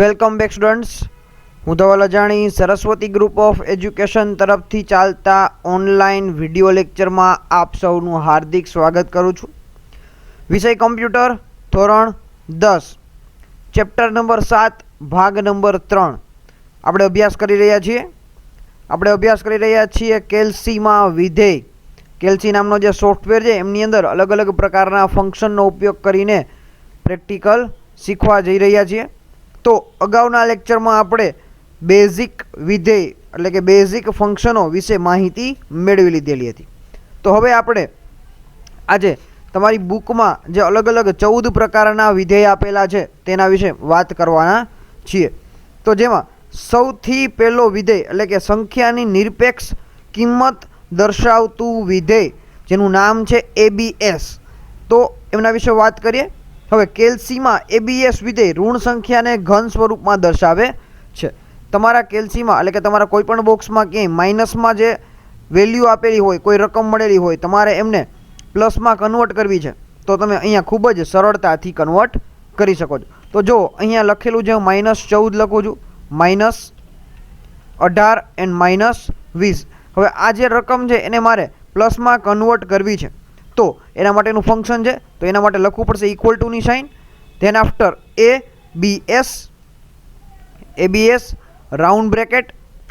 Welcome back students. હું ધવલ અજાણી Saraswati group of education તરફથી ચાલતા ઓનલાઈન વિડીયો લેક્ચરમાં આપ સૌનું હાર્દિક સ્વાગત કરું છું. વિષય કમ્પ્યુટર, ધોરણ 10, ચેપ્ટર નંબર 7, ભાગ નંબર 3 આપણે અભ્યાસ કરી રહ્યા છીએ. કેલ્સીમાં વિધેય. કેલ્સી નામનો જે સોફ્ટવેર છે એમની અંદર અલગ અલગ પ્રકારના ફંક્શનનો ઉપયોગ કરીને પ્રેક્ટિકલ શીખવા જઈ રહ્યા છીએ. તો અગાઉના લેક્ચરમાં આપણે બેઝિક વિધેય એટલે કે બેઝિક ફંક્શનો વિશે માહિતી મેળવી લીધેલી હતી. તો હવે આપણે આજે તમારી બુકમાં જે અલગ અલગ 14 પ્રકારના વિધેય આપેલા છે તેના વિશે વાત કરવાના છીએ. તો જેમાં સૌથી પહેલો વિધેય એટલે કે સંખ્યાની નિરપેક્ષ કિંમત દર્શાવતું વિધેય જેનું નામ છે ABS. તો એમના વિશે વાત કરીએ. હવે કેલ્સીમાં ABS વિધેય ઋણ સંખ્યાને ઘન સ્વરૂપમાં દર્શાવે છે. તમારા કેલ્સીમાં એટલે કે તમારા કોઈપણ બોક્સમાં ક્યાંય માઇનસમાં જે વેલ્યુ આપેલી હોય, કોઈ રકમ મળેલી હોય, તમારે એમને પ્લસમાં કન્વર્ટ કરવી છે તો તમે અહીંયા ખૂબ જ સરળતાથી કન્વર્ટ કરી શકો છો. તો જો અહીંયા લખેલું છે, -14 લખું છું, -18 એન્ડ -20. હવે આ જે રકમ છે એને મારે પ્લસમાં કન્વર્ટ કરવી છે તો એના માટેનું ફંક્શન છે. તો એના માટે લખવું પડશે ઇક્વલ ટુની સાઇન, then after ABS round bracket.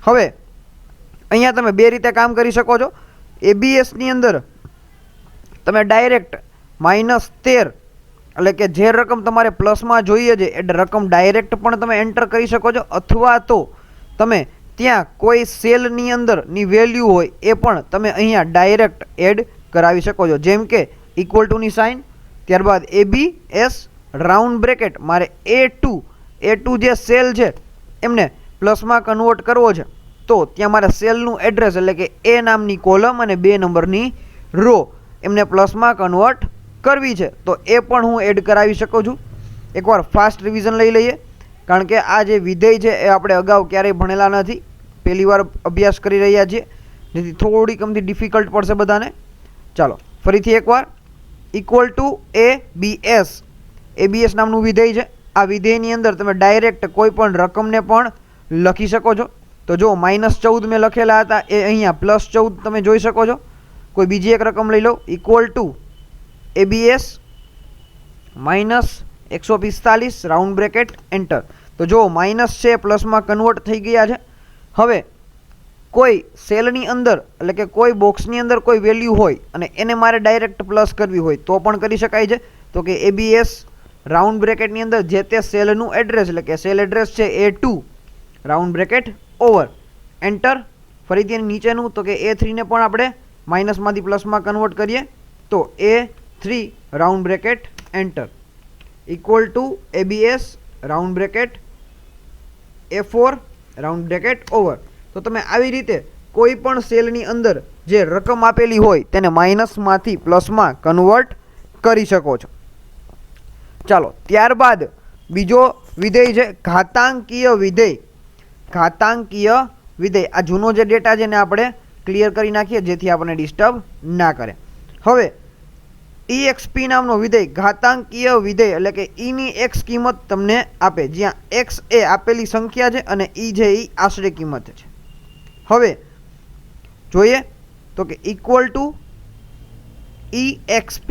હવે અહીંયા તમે બે રીતે કામ કરી શકો છો. ABSની અંદર તમે ડાયરેક્ટ -13 એટલે કે જે રકમ તમારે પ્લસમાં જોઈએ છે એ રકમ ડાયરેક્ટ પણ તમે એન્ટર કરી શકો છો, અથવા તો તમે ત્યાં કોઈ સેલની અંદરની વેલ્યુ હોય એ પણ તમે અહીંયા ડાયરેક્ટ એડ કરાવી શકો છો. જેમ કે ઇક્વલ ટુની સાઇન, ત્યારબાદ ABS રાઉન્ડ બ્રેકેટ. મારે A2 જે સેલ છે એમને પ્લસમાં કન્વર્ટ કરવો છે તો ત્યાં મારે સેલનું એડ્રેસ એટલે કે A નામની કોલમ અને 2 નંબરની રો એમને પ્લસમાં કન્વર્ટ કરવી છે તો એ પણ હું એડ કરાવી શકું છું. એકવાર ફાસ્ટ રિવિઝન લઈ લઈએ, કારણ કે આ જે વિધેય છે એ આપણે અગાઉ ક્યારેય ભણેલા નથી, પહેલી વાર અભ્યાસ કરી રહ્યા છીએ, જેથી થોડીક અમથી ડિફિકલ્ટ પડશે બધાને. ચાલો ફરીથી એકવાર. ઇક્વલ ટુ ABS નામનું વિધેય છે. આ વિધેયની અંદર તમે ડાયરેક્ટ કોઈ પણ રકમને પણ લખી શકો છો. તો જો -14 મેં લખેલા હતા એ અહીંયા +14 તમે જોઈ શકો છો. કોઈ બીજી એક રકમ લઈ લો, equal to ABS -145 round bracket enter. તો જો માઇનસ છે પ્લસમાં કન્વર્ટ થઈ ગયા છે. હવે કોઈ સેલની અંદર એટલે કે કોઈ બોક્સની અંદર કોઈ વેલ્યુ હોય અને એને મારે ડાયરેક્ટ પ્લસ કરવી હોય તો પણ કરી શકાય છે. તો કે ABS રાઉન્ડ બ્રેકેટની અંદર જે તે સેલનું એડ્રેસ એટલે કે સેલ એડ્રેસ છે A2 round bracket over enter. ફરીથી એની નીચેનું તો કે A3ને પણ આપણે માઇનસમાંથી પ્લસમાં કન્વર્ટ કરીએ તો A3 round bracket enter equal to ABS round bracket A4 round bracket over. તો તમે આવી રીતે કોઈ પણ સેલની અંદર જે રકમ આપેલી હોય તેને માઇનસમાંથી પ્લસમાં કન્વર્ટ કરી શકો છો. ચાલો ત્યારબાદ બીજો વિધેય છે ઘાતાંકીય વિધેય. ઘાતાંકીય વિધેય આ જૂનો જે ડેટા છે ને આપણે ક્લિયર કરી નાખીએ જેથી આપણને ડિસ્ટર્બ ના કરે. હવે EXP નામનો વિધેય ઘાતાંકીય વિધેય એટલે કે ની x કિંમત તમને આપે, જ્યાં x એ આપેલી સંખ્યા છે અને છે એ આશરે કિંમત છે. હવે જોઈએ તો કે equal to EXP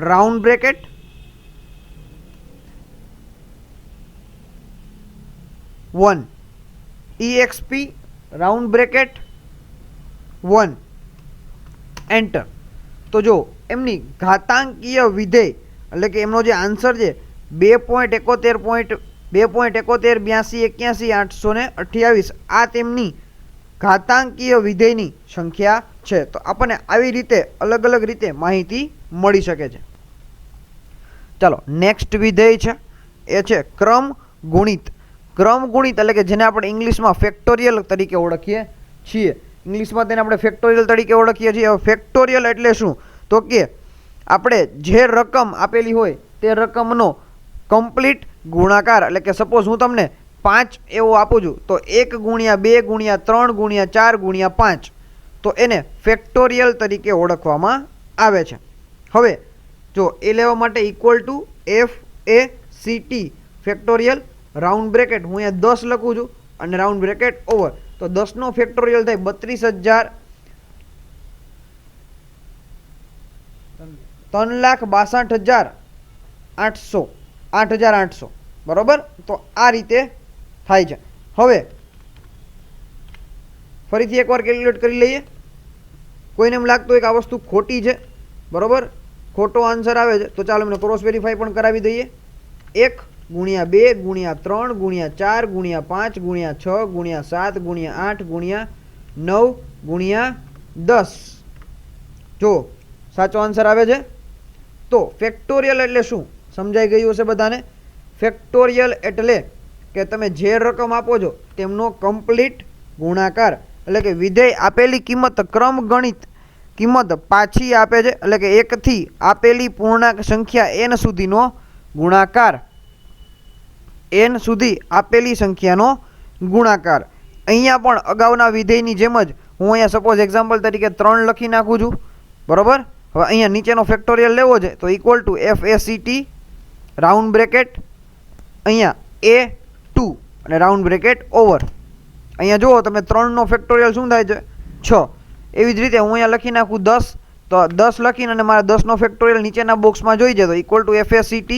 round bracket EXP round bracket 1 enter. તો જો એમની ઘાતાંકીય વિધેય એટલે કે એમનો જે આન્સર છે 2.71 82 81 828 આ તેમની ઘાતાંકીય વિધેયની સંખ્યા છે. તો આપણને આવી રીતે અલગ અલગ રીતે માહિતી મળી શકે છે. ચાલો નેક્સ્ટ વિધેય છે એ છે ક્રમ ગુણિત. ક્રમ ગુણિત એટલે કે જેને આપણે ઇંગ્લિશમાં ફેક્ટોરિયલ તરીકે ઓળખીએ છીએ. ઇંગ્લિશમાં તેને આપણે ફેક્ટોરિયલ તરીકે ઓળખીએ છીએ. હવે ફેક્ટોરિયલ એટલે શું? તો કે આપણે જે રકમ આપેલી હોય તે રકમનો કમ્પ્લીટ ગુણાકાર એટલે કે સપોઝ હું તમને 5 એવો આપું છું તો 1 ગુણ્યા 2 ગુણ્યા 3 ગુણ્યા 4 ગુણ્યા 5 તો એને ફેક્ટોરિયલ તરીકે ઓળખવામાં આવે છે. હવે જો એ લેવા માટે equal to FACT factorial round bracket હું અહીંયા 10 લખું છું અને રાઉન્ડ બ્રેકેટ ઓવર. તો 10 નો ફેક્ટોરિયલ થાય 3,62,800 બરોબર. તો આ રીતે થાય છે. હવે ફરીથી એકવાર કેલ્ક્યુલેટ કરી લઈએ. કોઈને એમ લાગતું હોય કે આ વસ્તુ ખોટી છે, બરોબર, ખોટો આન્સર આવે છે, તો ચાલો મને ક્રોસ વેરીફાઈ પણ કરાવી દઈએ. 1 ગુણ્યા 2 ગુણ્યા 3 ગુણ્યા 4 ગુણ્યા 5 ગુણ્યા 6 ગુણ્યા 7 ગુણ્યા 8 ગુણ્યા 9 ગુણ્યા 10. જો સાચો આન્સર આવે છે. તો ફેક્ટોરિયલ એટલે શું સમજાઈ ગયું હશે બધાને. ફેક્ટોરિયલ એટલે કે તમે જે રકમ આપો છો તેમનો કમ્પ્લીટ ગુણાકાર, એટલે કે વિધેય આપેલી કિંમત ક્રમગણિત કિંમત પાછી આપે છે, એટલે કે 1 થી આપેલી પૂર્ણાંક સંખ્યા n સુધીનો ગુણાકાર, n સુધી આપેલી સંખ્યાનો ગુણાકાર. અહીંયા પણ અગાઉના વિધેયની જેમ જ હું અહીંયા સપોઝ એક્ઝામ્પલ તરીકે 3 લખી નાખું છું, બરોબર. હવે અહીંયા નીચેનો ફેક્ટોરિયલ લેવો છે તો equal to FACT round bracket અહીંયા A2 અને રાઉન્ડ બ્રેકેટ ઓવર. અહીંયા જુઓ તમે 3નો ફેક્ટોરિયલ શું થાય છે 6. એવી જ રીતે હું અહીંયા લખી નાખું 10, તો 10 લખીને અને મારા 10નો ફેક્ટોરિયલ નીચેના બોક્સમાં જોઈ જાય તો equal to FACT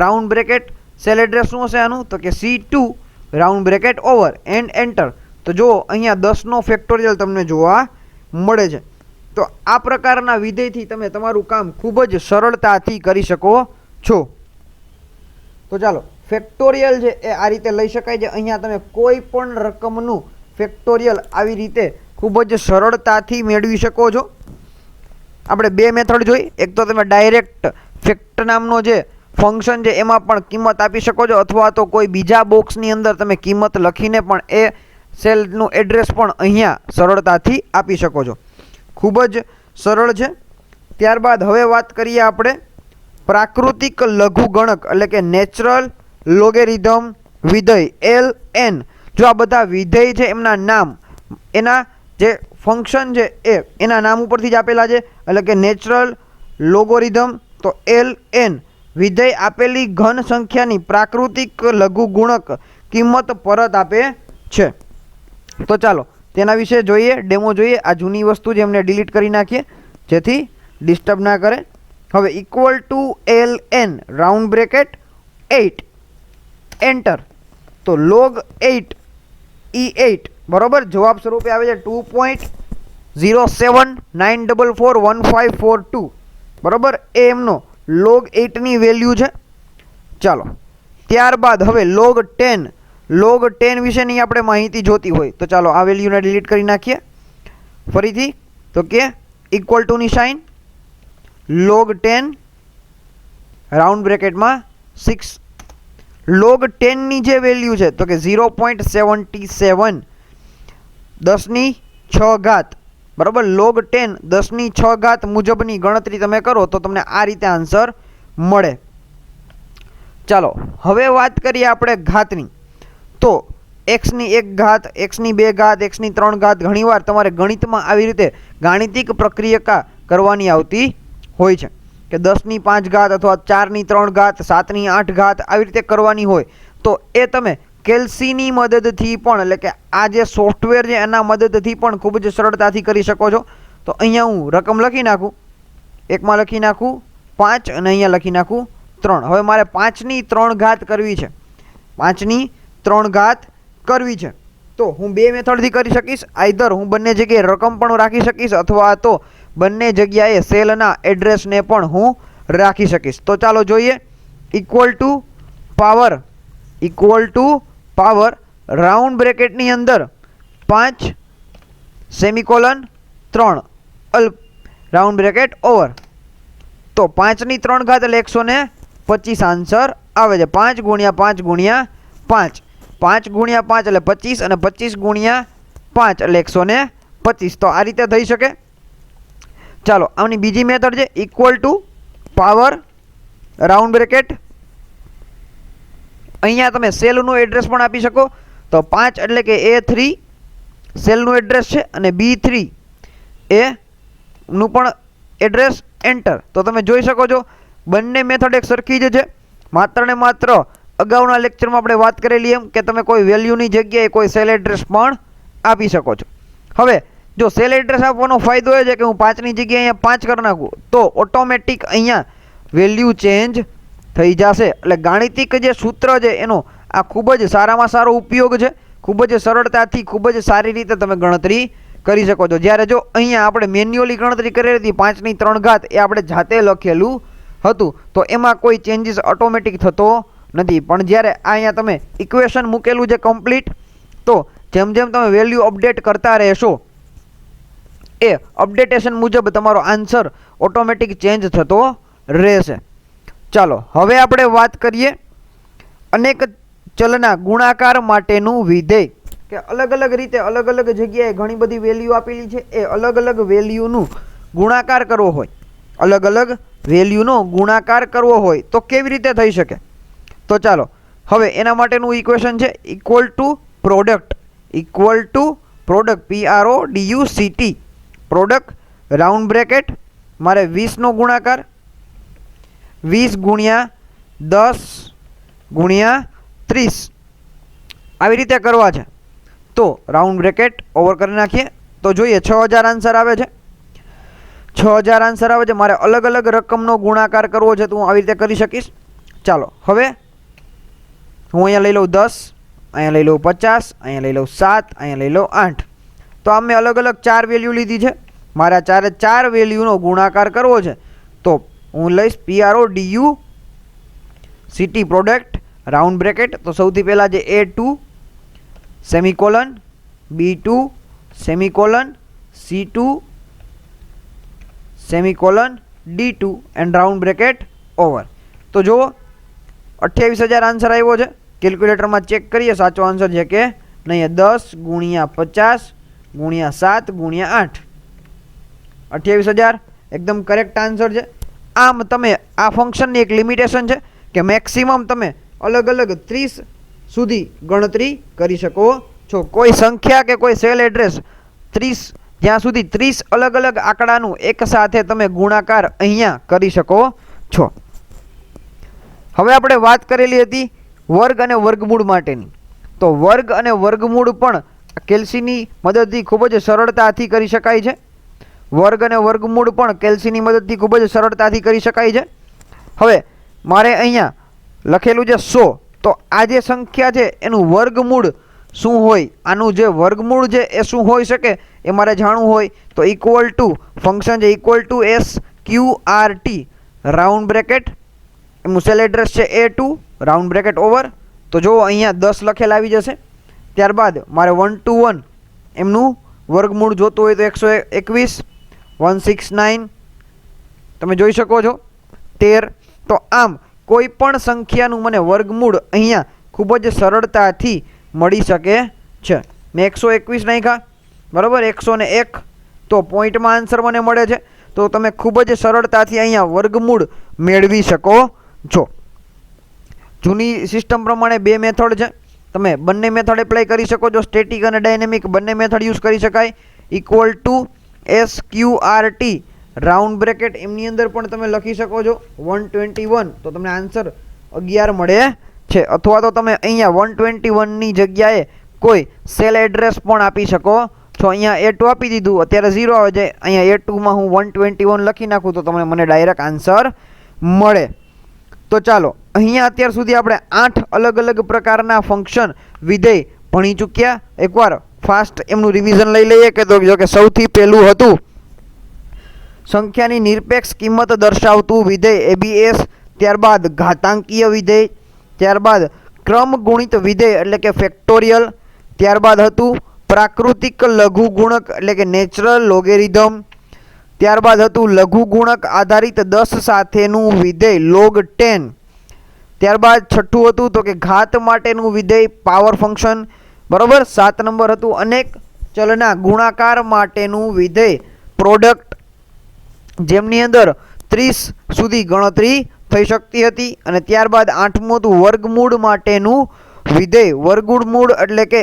round bracket cell address શું હશે આનું તો કે C2 round bracket over and enter. તો જુઓ અહીંયા 10નો ફેક્ટોરિયલ તમને જોવા મળે છે. તો આ પ્રકારના વિધેયથી તમે તમારું કામ ખૂબ જ સરળતાથી કરી શકો છો. તો ચાલો ફેક્ટોરિયલ છે એ આ રીતે લઈ શકાય છે. અહીંયા તમે કોઈ પણ રકમનું ફેક્ટોરિયલ આવી રીતે ખૂબ જ સરળતાથી મેળવી શકો છો. આપણે બે મેથડ જોઈ. એક તો તમે ડાયરેક્ટ ફેક્ટ નામનો જે ફંક્શન છે એમાં પણ કિંમત આપી શકો છો, અથવા તો કોઈ બીજા બોક્સની અંદર તમે કિંમત લખીને પણ એ સેલનું એડ્રેસ પણ અહીંયા સરળતાથી આપી શકો છો. ખૂબ જ સરળ છે. ત્યારબાદ હવે વાત કરીએ આપણે પ્રાકૃતિક લઘુગણક એટલે કે નેચરલ લોગેરિધમ વિધેય LN. જો આ બધા વિધેય છે એમના નામ એના જે ફંક્શન છે એના નામ ઉપરથી જ આપેલા છે, એટલે કે નેચરલ લોગોરિધમ. તો LN વિધેય આપેલી ઘન સંખ્યાની પ્રાકૃતિક લઘુગુણક કિંમત પરત આપે છે. તો ચાલો તેના વિશે જોઈએ, ડેમો જોઈએ. આ જૂની વસ્તુ છે એમને ડિલીટ કરી નાખીએ જેથી ડિસ્ટર્બ ના કરે. હવે equal to LN round bracket 8 enter. તો log 8 E8 બરોબર જવાબ સ્વરૂપે આવે છે 2.0794415542 બરોબર. એ એમનો log 8ની વેલ્યુ છે. ચાલો ત્યારબાદ હવે log 10 વિશેની આપણે માહિતી જોતી હોય તો ચાલો આ વેલ્યુને ડિલીટ કરી નાખીએ ફરીથી. તો કે ઇક્વલ ટુની સાઇન log 10 રાઉન્ડ બ્રેકેટમાં 6. log 10ની જે વેલ્યુ છે તો કે 0.77 10⁶ બરાબર. log 10 10⁶ મુજબની ગણતરી તમે કરો તો તમને આ રીતે આન્સર મળે. ચાલો હવે વાત કરીએ આપણે ઘાતની. તો x⁴, x⁴, x⁴ ઘણીવાર તમારે ગણિતમાં આવી રીતે ગાણિતિક પ્રક્રિયા કરવાની આવતી હોય છે કે 10⁵ અથવા 4⁵, 7⁵ આવી રીતે કરવાની હોય તો એ તમે કેલ્સીની મદદથી પણ, એટલે કે આ જે સોફ્ટવેર છે એના મદદથી પણ ખૂબ જ સરળતાથી કરી શકો છો. તો અહીંયા હું રકમ લખી નાખું, એકમાં લખી નાખું 5 અને અહીંયા લખી નાખું 3. હવે મારે 5⁵ કરવી છે, 5⁵ કરવી છે. તો હું બે મેથડથી કરી શકીશ. આઈધર હું બંને જગ્યાએ રકમ પણ રાખી શકીશ અથવા તો બંને જગ્યાએ સેલના એડ્રેસને પણ હું રાખી શકીશ. તો ચાલો જોઈએ. ઇક્વલ ટુ પાવર રાઉન્ડ બ્રેકેટની અંદર 5 સેમિકોલન 3 રાઉન્ડ બ્રેકેટ ઓવર. તો 5⁵ એટલે 125 આન્સર આવે છે. 5 ગુણ્યા 5 ગુણ્યા 5, 5 ગુણ્યા 5 એટલે 25 અને 25 ગુણ્યા 5 એટલે 125. તો આ રીતે થઈ શકે. ચાલો આની બીજી મેથડ છે equal to power round bracket. અહીંયા તમે સેલનું એડ્રેસ પણ આપી શકો. તો 5 એટલે કે A3 સેલનું એડ્રેસ છે અને B3 નું પણ એડ્રેસ એન્ટર. તો તમે જોઈ શકો છો બંને મેથડ એક સરખી જ છે, માત્ર ને માત્ર અગાઉના લેક્ચરમાં આપણે વાત કરેલી એમ કે તમે કોઈ વેલ્યુની જગ્યાએ કોઈ સેલ એડ્રેસ પણ આપી શકો છો. હવે જો સેલ એડ્રેસ આપવાનો ફાયદો એ છે કે હું 5ની જગ્યાએ અહીંયા 5 કરી નાખું તો ઓટોમેટિક અહીંયા વેલ્યુ ચેન્જ થઈ જશે. એટલે ગાણિતિક જે સૂત્ર છે એનો આ ખૂબ જ સારામાં સારો ઉપયોગ છે. ખૂબ જ સરળતાથી ખૂબ જ સારી રીતે તમે ગણતરી કરી શકો છો. જ્યારે જો અહીંયા આપણે મેન્યુઅલી ગણતરી કરેલી હતી 5ની 3 ઘાત એ આપણે જાતે લખેલું હતું તો એમાં કોઈ ચેન્જીસ ઓટોમેટિક થતો નથી. પણ જ્યારે અહીંયા તમે ઇક્વેશન મૂકેલું છે કમ્પ્લીટ, તો જેમ જેમ તમે વેલ્યુ અપડેટ કરતા રહેશો એ અપડેટેશન મુજબ તમારો આન્સર ઓટોમેટિક ચેન્જ થતો રહેશે. ચાલો હવે આપણે વાત કરીએ અનેક ચલના ગુણાકાર માટેનું વિધેય, કે અલગ અલગ રીતે અલગ અલગ જગ્યાએ ઘણી બધી વેલ્યુ આપેલી છે. એ અલગ અલગ વેલ્યુનું ગુણાકાર કરવો હોય, અલગ અલગ વેલ્યુનો ગુણાકાર કરવો હોય તો કેવી રીતે થઈ શકે? તો ચાલો હવે એના માટેનું ઇક્વેશન છે equal to product, equal to product PRODUCT, product round bracket મારે 20નો ગુણાકાર 20 ગુણ્યા 10 ગુણ્યા 30 આવી રીતે કરવા છે. તો રાઉન્ડ બ્રેકેટ ઓવર કરી નાખીએ તો જોઈએ 6000 આન્સર આવે છે. 6000 આન્સર આવે છે. મારે અલગ અલગ રકમનો ગુણાકાર કરવો છે તો હું આવી રીતે કરી શકીશ. ચાલો હવે હું અહીંયા લઈ લઉં 10, અહીંયા લઈ લઉં 50, અહીંયા લઈ લઉં 7, અહીંયા લઈ લઉં 8. તો આ મેં અલગ અલગ 4 વેલ્યુ લીધી છે. મારે આ ચારે 4 વેલ્યુનો ગુણાકાર કરવો છે તો હું લઈશ PRODUCT પ્રોડક્ટ રાઉન્ડ બ્રેકેટ. તો સૌથી પહેલાં જે A2 semicolon, B2 semicolon, C2 semicolon, D2 and round bracket over. તો જુઓ 28000 આન્સર આવ્યો છે. કેલ્ક્યુલેટરમાં ચેક કરીએ સાચો આન્સર છે કે નહીં. 10 ગુણ્યા 50 ગુણ્યા 7 ગુણ્યા 8, 28000 એકદમ કરેક્ટ આન્સર છે. આમ તમે આ ફંક્શનની એક લિમિટેશન છે કે મેક્સિમમ તમે અલગ અલગ 30 સુધી ગણતરી કરી શકો છો. કોઈ સંખ્યા કે કોઈ સેલ એડ્રેસ 30 જ્યાં સુધી 30 અલગ અલગ આંકડાનું એક સાથે તમે ગુણાકાર અહીંયા કરી શકો છો. હવે આપણે વાત કરેલી હતી વર્ગ અને વર્ગમૂળ માટેની. તો વર્ગ અને વર્ગમૂળ પણ કેલ્સીની મદદથી ખૂબ જ સરળતાથી કરી શકાય છે. વર્ગ અને વર્ગમૂળ પણ કેલ્સીની મદદથી ખૂબ જ સરળતાથી કરી શકાય છે. હવે મારે અહીંયા લખેલું છે 100, તો આ જે સંખ્યા છે એનું વર્ગમૂળ શું હોય, આનું જે વર્ગમૂળ છે એ શું હોઈ શકે એ મારે જાણવું હોય તો ઇક્વલ ટુ ફંક્શન છે equal to SQRT round bracket, એનું સેલ એડ્રેસ છે A2 રાઉન્ડ બ્રેકેટ ઓવર. તો જો અહીંયા 10 લખેલા આવી જશે. ત્યારબાદ મારે 1 to 1 એમનું વર્ગમૂળ જોતું હોય તો 121, 169 તમે જોઈ શકો છો 13. તો આમ કોઈ પણ સંખ્યાનું મને વર્ગમૂળ અહીંયા ખૂબ જ સરળતાથી મળી શકે છે. મેં 121 નાખ્યા બરાબર, 101 તો પોઈન્ટમાં આન્સર મને મળે છે. તો તમે ખૂબ જ સરળતાથી અહીંયા વર્ગમૂળ મેળવી શકો છો. જૂની સિસ્ટમ પ્રમાણે 2 મેથડ છે, તમે બંને મેથડ એપ્લાય કરી શકો છો. સ્ટેટિક અને ડાયનેમિક બંને મેથડ યુઝ કરી શકાય. Equal to SQRT round bracket એમની અંદર પણ તમે લખી શકો છો 121 તો તમને આન્સર 11 મળે છે. અથવા તો તમે અહીંયા 121ની જગ્યાએ કોઈ સેલ એડ્રેસ પણ આપી શકો છો. અહીંયા A2 આપી દીધું, અત્યારે 0 આવે છે. અહીંયા A2માં હું 121 લખી નાખું તો તમને મને ડાયરેક્ટ આન્સર મળે. તો ચાલો અહીંયા અત્યાર સુધી આપણે 8 અલગ અલગ પ્રકારના ફંક્શન વિધેય ભણી ચૂક્યા. એકવાર ફાસ્ટ એમનું રિવિઝન લઈ લઈએ કે તો જો કે સૌથી પહેલું હતું સંખ્યાની નિરપેક્ષ કિંમત દર્શાવતું વિધેય ABS, ત્યારબાદ ઘાતાંકીય વિધેય, ત્યારબાદ ક્રમગુણિત વિધેય એટલે કે ફેક્ટોરિયલ, ત્યારબાદ હતું પ્રાકૃતિક લઘુગુણક એટલે કે નેચરલ લોગેરિધમ, ત્યારબાદ હતું લઘુગુણક આધારિત 10 સાથેનું વિધેય log 10, ત્યારબાદ છઠ્ઠું હતું તો કે ઘાત માટેનું વિધેય પાવર ફંક્શન બરોબર. 7 નંબર હતું અનેક ચલના ગુણાકાર માટેનું વિધેય પ્રોડક્ટ, જેમની અંદર 30 સુધી ગણતરી થઈ શકતી હતી. અને ત્યારબાદ 8મું હતું વર્ગમૂળ માટેનું વિધેય વર્ગમૂળ એટલે કે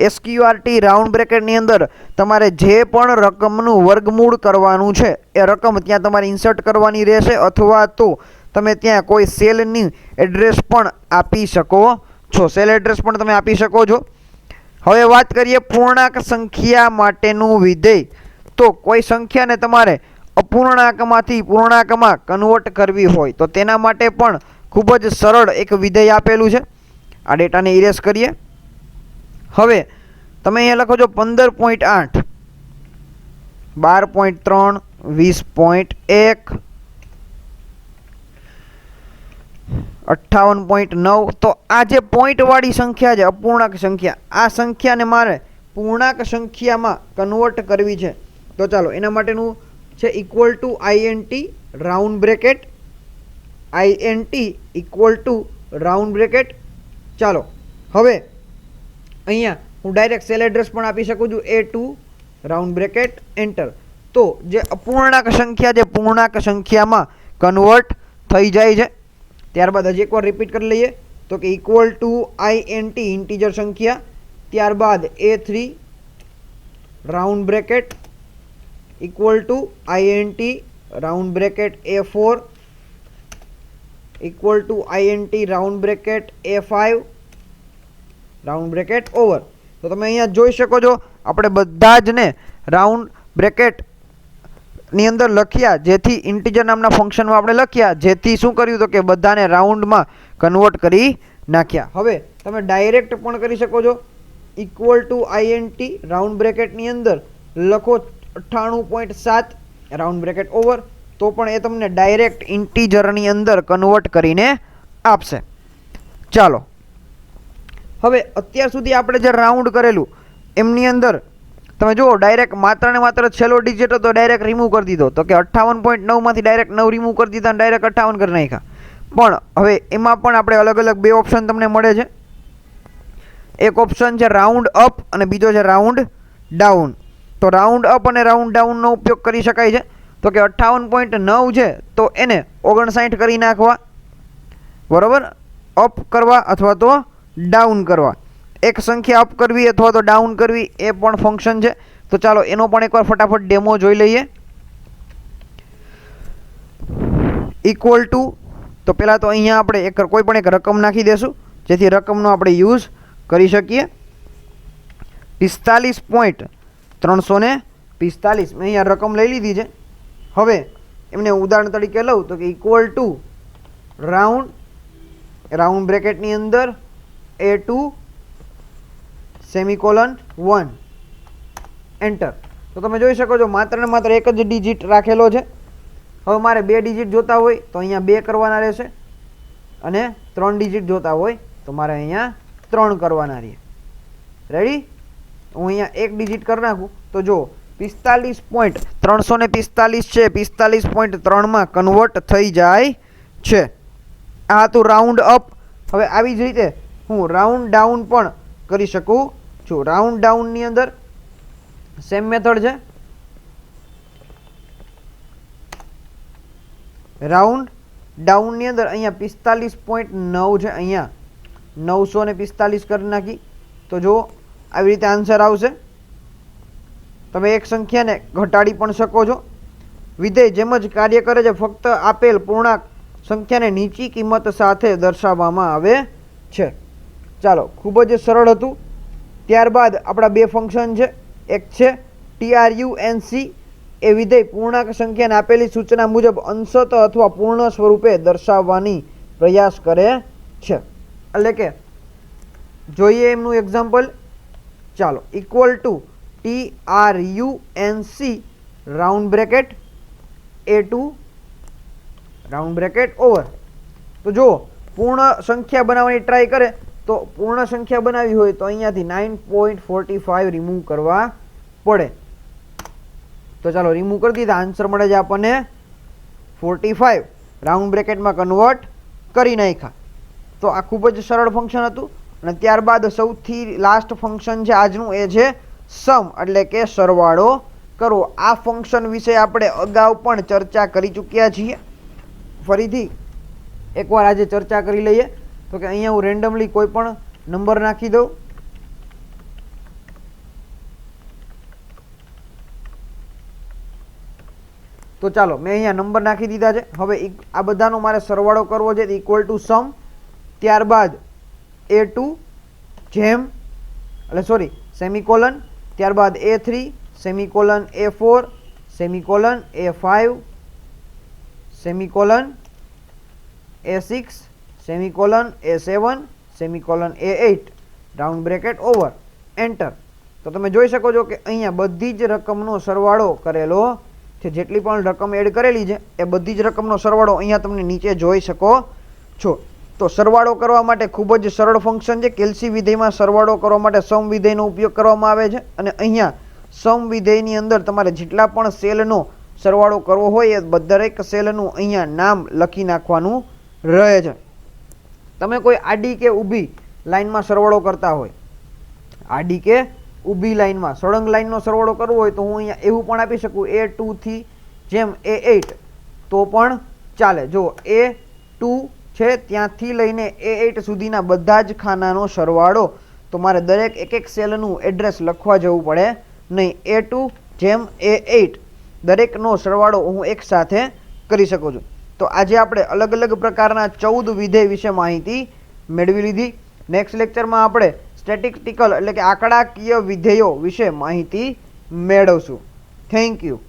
SQRT રાઉન્ડ બ્રેકેટની અંદર તમારે જે પણ રકમનું વર્ગમૂળ કરવાનું છે એ રકમ ત્યાં તમારે ઇન્સર્ટ કરવાની રહેશે, અથવા તો તમે ત્યાં કોઈ સેલની એડ્રેસ પણ આપી શકો છો, સેલ એડ્રેસ પણ તમે આપી શકો છો. હવે વાત કરીએ પૂર્ણાંક સંખ્યા માટેનું વિધેય. તો કોઈ સંખ્યાને તમારે અપૂર્ણાંકમાંથી પૂર્ણાંકમાં કન્વર્ટ કરવી હોય તો તેના માટે પણ ખૂબ જ સરળ એક વિધેય આપેલું છે. આ ડેટાને ઇરેઝ કરીએ. હવે તમે અહીંયા લખો છો 15.8, 12.3, 20.1, 58.9. તો આ જે પોઈન્ટવાળી સંખ્યા છે અપૂર્ણાંક સંખ્યા, આ સંખ્યાને મારે પૂર્ણાંક સંખ્યામાં કન્વર્ટ કરવી છે. તો ચાલો એના માટેનું છે equal to INT round bracket, INT equal to round bracket. ચાલો હવે અહીંયા હું ડાયરેક્ટ સેલ એડ્રેસ પણ આપી શકું છું, A2 રાઉન્ડ બ્રેકેટ એન્ટર. તો જે અપૂર્ણાંક સંખ્યા જે પૂર્ણાંક સંખ્યામાં કન્વર્ટ થઈ જાય છે. ત્યારબાદ હજી એકવાર રિપીટ કરી લઈએ તો કે ઇક્વલ ટુ INT ઇન્ટીજર સંખ્યા, ત્યારબાદ A3 round bracket equal to INT round bracket A4 equal to INT round bracket A5 round bracket over. તો તમે અહીંયા જોઈ શકો છો આપણે બધા જ ને રાઉન્ડ બ્રેકેટ ની અંદર લખ્યા, જેથી ઇન્ટીજર નામના ફંક્શનમાં આપણે લખ્યા, જેથી શું કર્યું તો કે બધાને રાઉન્ડમાં કન્વર્ટ કરી નાખ્યા. હવે તમે ડાયરેક્ટ પણ કરી શકો છો, ઇક્વલ ટુ INT રાઉન્ડ બ્રેકેટની અંદર લખો 98.7 રાઉન્ડ બ્રેકેટ ઓવર, તો પણ એ તમને ડાયરેક્ટ ઇન્ટીજરની અંદર કન્વર્ટ કરીને આપશે. ચાલો હવે અત્યાર સુધી આપણે જે રાઉન્ડ કરેલું એમની અંદર તમે જુઓ ડાયરેક્ટ માત્ર ને માત્ર છેલ્લો ડિજિટ હતો ડાયરેક્ટ રિમૂવ કરી દીધો. તો કે 58.9 માંથી ડાયરેક્ટ 9 રિમૂવ કરી દીધા અને ડાયરેક્ટ 58 કરી નાખ્યા. પણ હવે એમાં પણ આપણે અલગ અલગ બે ઓપ્શન તમને મળે છે. એક ઓપ્શન છે રાઉન્ડ અપ અને બીજો છે રાઉન્ડ ડાઉન. તો રાઉન્ડ અપ અને રાઉન્ડ ડાઉનનો ઉપયોગ કરી શકાય છે. તો કે 58.9 છે તો એને 59 કરી નાખવા, બરાબર, અપ કરવા અથવા તો ડાઉન કરવા. એક સંખ્યા અપ કરવી અથવા તો ડાઉન કરવી એ પણ ફંક્શન છે. તો ચાલો એનો પણ એકવાર ફટાફટ ડેમો જોઈ લઈએ. ઇક્વલ ટુ, તો પહેલાં તો અહીંયા આપણે એક કોઈ પણ એક રકમ નાખી દેશું જેથી રકમનો આપણે યુઝ કરી શકીએ. 45.345 મેં અહીંયા રકમ લઈ લીધી છે. હવે એમને ઉદાહરણ તરીકે લઉં તો કે ઇક્વલ ટુ રાઉન્ડ બ્રેકેટની અંદર A2 સેમિકોલન 1 એન્ટર. તો તમે જોઈ શકો છો માત્ર ને માત્ર એક જ ડિજિટ રાખેલો છે. હવે મારે 2 ડિજિટ જોતા હોય તો અહીંયા 2 કરવાના રહેશે અને 3 ડિજિટ જોતા હોય તો મારે અહીંયા 3 કરવાના રહે. રેડી? હું અહીંયા એક ડિજિટ કરી નાખું તો જો 45.345 છે 45.3 માં કન્વર્ટ થઈ જાય છે. આ હતું રાઉન્ડ અપ. હવે આવી જ રીતે હું રાઉન્ડ ડાઉન પણ કરી શકું છું. રાઉન્ડ ડાઉનની અંદર સેમ મેથડ છે. રાઉન્ડ ડાઉનની અંદર અહીંયા 45.9 છે, અહીંયા 945 કરી નાખી તો જો આવી રીતે આન્સર આવશે. તમે એક સંખ્યાને ઘટાડી પણ શકો છો. વિધેય જેમ જ કાર્ય કરે છે, ફક્ત આપેલ પૂર્ણાંક સંખ્યાને નીચી કિંમત સાથે દર્શાવવામાં આવે છે. ચાલો, ખૂબ જ સરળ હતું. ત્યારબાદ આપણા બે ફંક્શન છે. એક છે TRUNC. એ વિધેય પૂર્ણાંક સંખ્યાને આપેલી સૂચના મુજબ અંશત અથવા પૂર્ણ સ્વરૂપે દર્શાવવાની પ્રયાસ કરે છે. એટલે કે જોઈએ એમનું એક્ઝામ્પલ. ચાલો, equal to TRUNC round bracket A2 round bracket over. તો જો પૂર્ણ સંખ્યા બનાવવાની ટ્રાય કરે તો પૂર્ણ સંખ્યા બનાવી હોય તો અહીંયાથી 9.45 રિમૂવ કરવા પડે. તો ચાલો રિમૂવ કરી દીધા. આન્સર મળે છે આપણને 45. રાઉન્ડ બ્રેકેટમાં કન્વર્ટ કરી નાખ્યા. તો આ ખૂબ જ સરળ ફંક્શન હતું. અને ત્યારબાદ સૌથી લાસ્ટ ફંક્શન છે આજનું, એ છે સમ, એટલે કે સરવાળો કરવો. આ ફંક્શન વિશે આપણે અગાઉ પણ ચર્ચા કરી ચૂક્યા છીએ. ફરીથી એકવાર આજે ચર્ચા કરી લઈએ. તો કે અહીંયા હું રેન્ડમલી કોઈ પણ નંબર નાખી દઉં. તો ચાલો મેં અહીંયા નંબર નાખી દીધા છે. હવે આ બધાનો મારે સરવાળો કરવો છે ઇક્વલ ટુ સમ, ત્યારબાદ A2 જેમ એટલે સોરી સેમિકોલન, ત્યારબાદ A3 semicolon, A4 semicolon, A5 semicolon, A6 semicolon, A7 semicolon, A8 round bracket over enter. તો તમે જોઈ શકો છો કે અહીંયા બધી જ રકમનો સરવાળો કરેલો છે. જેટલી પણ રકમ એડ કરેલી છે એ બધી જ રકમનો સરવાળો અહીંયા તમને નીચે જોઈ શકો છો. તો સરવાળો કરવા માટે ખૂબ જ સરળ ફંક્શન છે. કેલ્સી વિધેયમાં સરવાળો કરવા માટે સમ વિધેયનો ઉપયોગ કરવામાં આવે છે અને અહીંયા સમ વિધેયની અંદર તમારે જેટલા પણ સેલનો સરવાળો કરવો હોય એ દરેક સેલનું અહીંયા નામ લખી નાખવાનું રહે છે. તમે કોઈ આડી કે ઊભી લાઈનમાં સરવાળો કરતા હોય, આડી કે ઊભી લાઈનમાં સળંગ લાઈનનો સરવાળો કરવો હોય તો હું અહીંયા એવું પણ આપી શકું A2 થી જેમ A8 તો પણ ચાલે. જો A2 છે ત્યાંથી લઈને A8 સુધીના બધા જ ખાનાનો સરવાળો, તો મારે દરેક એક એક સેલનું એડ્રેસ લખવા જવું પડે નહીં. A2 જેમ A8 દરેકનો સરવાળો હું એક સાથે કરી શકું છું. તો આજે આપણે અલગ અલગ પ્રકારના 14 વિધેય વિશે માહિતી મેળવી લીધી. નેક્સ્ટ લેક્ચરમાં આપણે સ્ટેટિસ્ટિકલ એટલે કે આંકડાકીય વિધેયો વિશે માહિતી મેળવશું. Thank you.